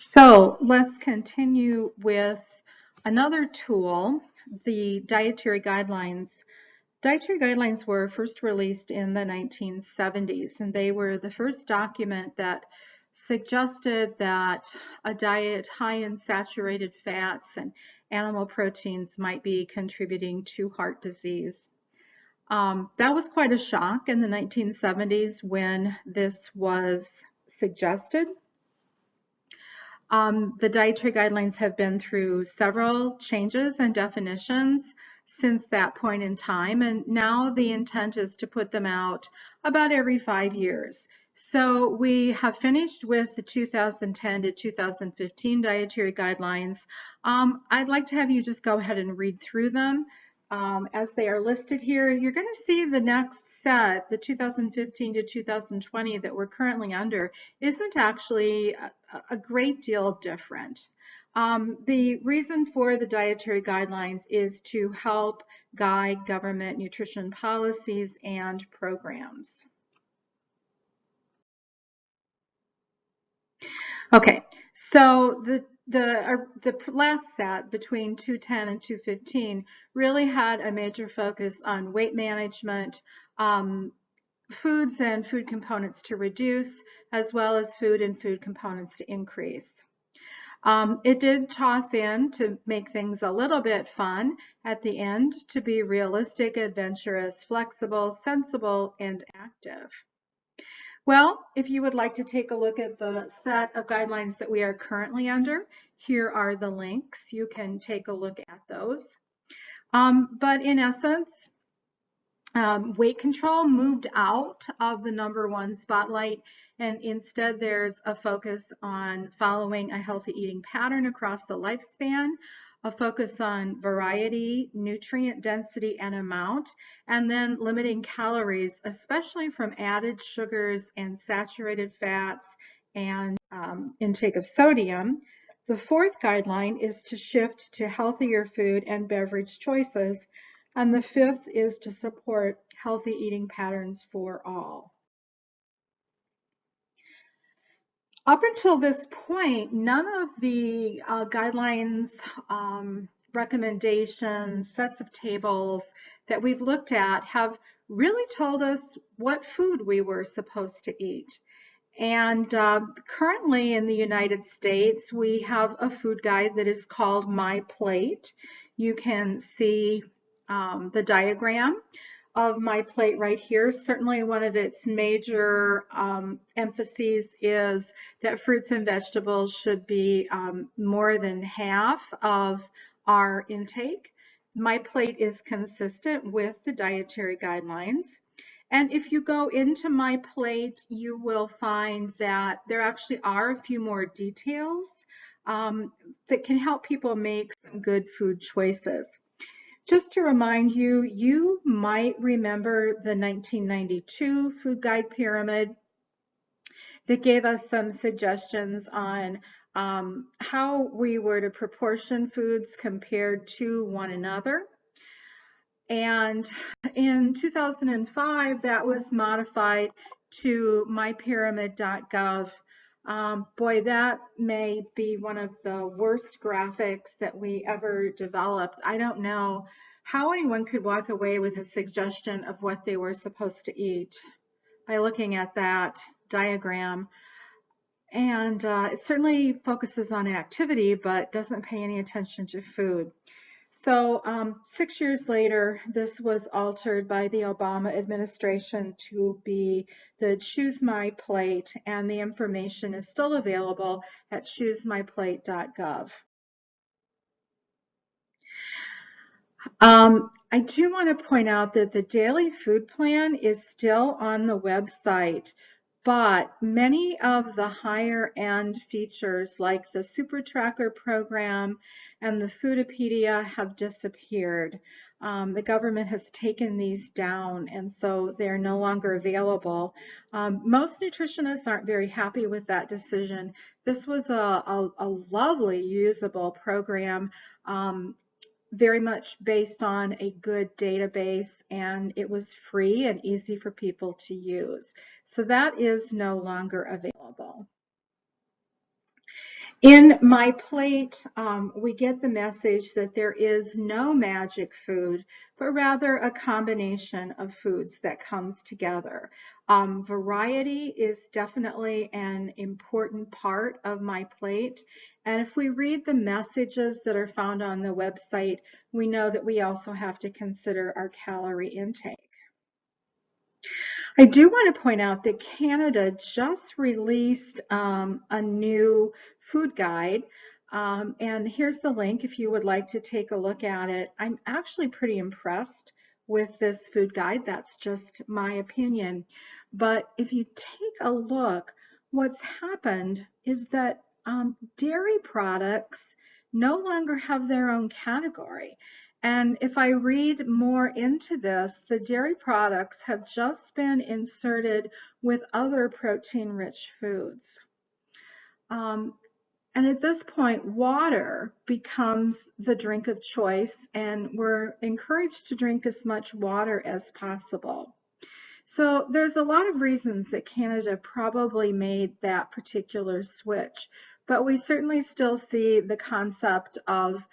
So let's continue with another tool, the dietary guidelines. Dietary guidelines were first released in the 1970s, and they were the first document that suggested that a diet high in saturated fats and animal proteins might be contributing to heart disease. That was quite a shock in the 1970s when this was suggested. The dietary guidelines have been through several changes and definitions since that point in time, and now the intent is to put them out about every 5 years. So we have finished with the 2010 to 2015 dietary guidelines. I'd like to have you just go ahead and read through them. As they are listed here, you're going to see the next set, the 2015 to 2020 that we're currently under, isn't actually a great deal different. The reason for the dietary guidelines is to help guide government nutrition policies and programs. Okay, so the last set between 210 and 215 really had a major focus on weight management, foods and food components to reduce, as well as food and food components to increase. It did toss in to make things a little bit fun at the end to be realistic, adventurous, flexible, sensible, and active. Well, if you would like to take a look at the set of guidelines that we are currently under, here are the links. You can take a look at those. But in essence, weight control moved out of the #1 spotlight, and instead there's a focus on following a healthy eating pattern across the lifespan, a focus on variety, nutrient density and amount, and then limiting calories, especially from added sugars and saturated fats and intake of sodium. The fourth guideline is to shift to healthier food and beverage choices, and the fifth is to support healthy eating patterns for all. Up until this point, none of the guidelines, recommendations, sets of tables that we've looked at have really told us what food we were supposed to eat. And currently in the United States, we have a food guide that is called My Plate. You can see the diagram of My Plate right here. Certainly one of its major emphases is that fruits and vegetables should be more than half of our intake. My Plate is consistent with the dietary guidelines. And if you go into My Plate, you will find that there actually are a few more details that can help people make some good food choices. Just to remind you, you might remember the 1992 Food Guide Pyramid that gave us some suggestions on how we were to proportion foods compared to one another. And in 2005, that was modified to mypyramid.gov. Boy, that may be one of the worst graphics that we ever developed. I don't know how anyone could walk away with a suggestion of what they were supposed to eat by looking at that diagram. And it certainly focuses on activity, but doesn't pay any attention to food. So 6 years later, this was altered by the Obama administration to be the Choose My Plate, and the information is still available at choosemyplate.gov. I do want to point out that the daily food plan is still on the website, but many of the higher end features like the Super Tracker program and the Foodopedia have disappeared. The government has taken these down, and so they're no longer available. Most nutritionists aren't very happy with that decision. This was a lovely usable program, very much based on a good database, and it was free and easy for people to use. So that is no longer available. In my plate, we get the message that there is no magic food, but rather a combination of foods that comes together. Variety is definitely an important part of my plate. And if we read the messages that are found on the website, we know that we also have to consider our calorie intake. I do want to point out that Canada just released a new food guide. And here's the link if you would like to take a look at it. I'm actually pretty impressed with this food guide. That's just my opinion. But if you take a look, what's happened is that dairy products no longer have their own category. And if I read more into this, the dairy products have just been inserted with other protein-rich foods. And at this point, water becomes the drink of choice, and we're encouraged to drink as much water as possible. So there's a lot of reasons that Canada probably made that particular switch, but we certainly still see the concept of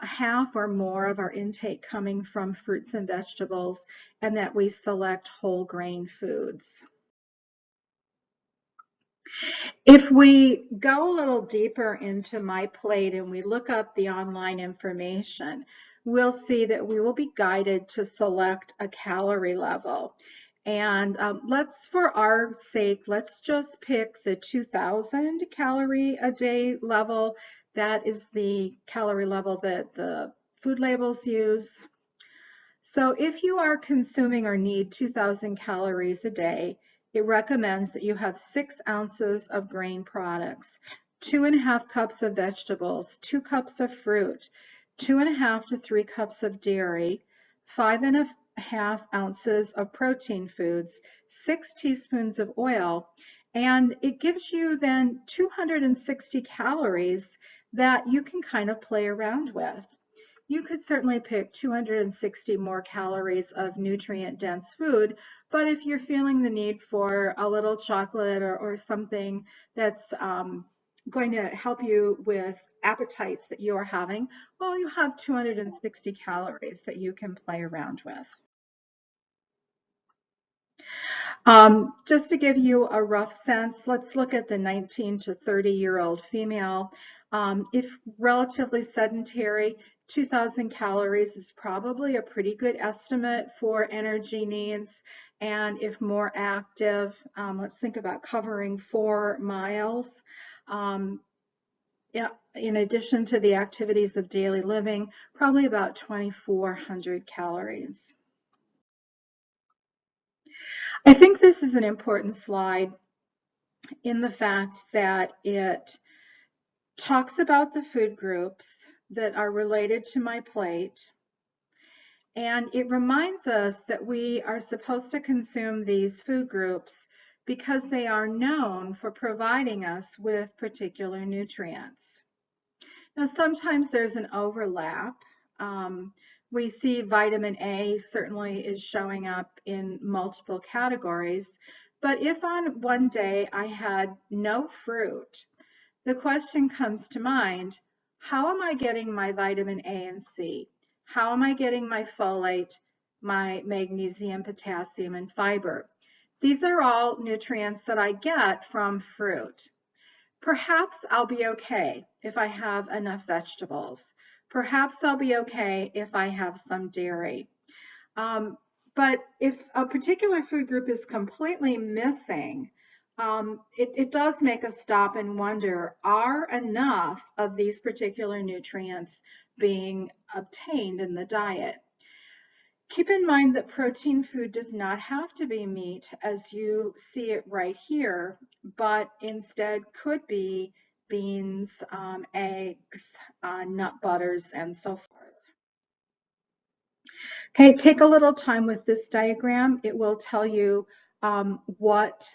half or more of our intake coming from fruits and vegetables, and that we select whole grain foods. If we go a little deeper into my plate and we look up the online information, we'll see that we will be guided to select a calorie level. And for our sake, let's just pick the 2,000 calorie a day level. That is the calorie level that the food labels use. So if you are consuming or need 2,000 calories a day, it recommends that you have 6 ounces of grain products, 2.5 cups of vegetables, 2 cups of fruit, 2.5 to 3 cups of dairy, 5.5 ounces of protein foods, 6 teaspoons of oil, and it gives you then 260 calories that you can kind of play around with. You could certainly pick 260 more calories of nutrient-dense food, but if you're feeling the need for a little chocolate or something that's going to help you with appetites that you are having, well, you have 260 calories that you can play around with. Just to give you a rough sense, let's look at the 19 to 30-year-old female. If relatively sedentary, 2,000 calories is probably a pretty good estimate for energy needs. And if more active, let's think about covering 4 miles. Yeah, in addition to the activities of daily living, probably about 2,400 calories. I think this is an important slide in the fact that it talks about the food groups that are related to my plate, and it reminds us that we are supposed to consume these food groups because they are known for providing us with particular nutrients. Now, sometimes there's an overlap. We see vitamin A certainly is showing up in multiple categories, but if on one day I had no fruit, the question comes to mind, how am I getting my vitamin A and C? How am I getting my folate, my magnesium, potassium, and fiber? These are all nutrients that I get from fruit. Perhaps I'll be okay if I have enough vegetables. Perhaps I'll be okay if I have some dairy. But if a particular food group is completely missing, it does make us stop and wonder, are enough of these particular nutrients being obtained in the diet? Keep in mind that protein food does not have to be meat as you see it right here, but instead could be beans, eggs, nut butters, and so forth. Okay, take a little time with this diagram. It will tell you what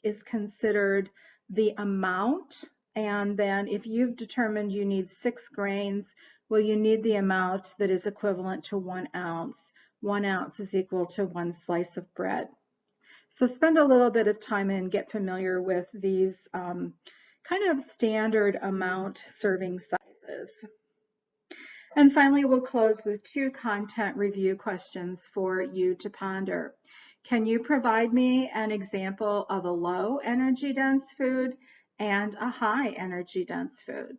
is considered the amount, and then if you've determined you need 6 grains, well, you need the amount that is equivalent to 1 ounce. 1 ounce is equal to 1 slice of bread. So spend a little bit of time and get familiar with these kind of standard amount serving sizes. And finally, we'll close with 2 content review questions for you to ponder. Can you provide me an example of a low energy dense food and a high energy dense food?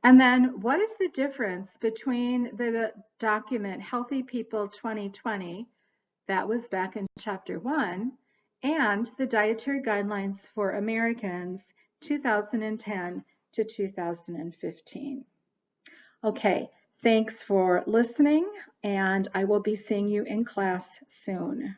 And then what is the difference between the document Healthy People 2020, that was back in chapter 1, and the Dietary Guidelines for Americans 2010 to 2015? Okay, thanks for listening, and I will be seeing you in class soon.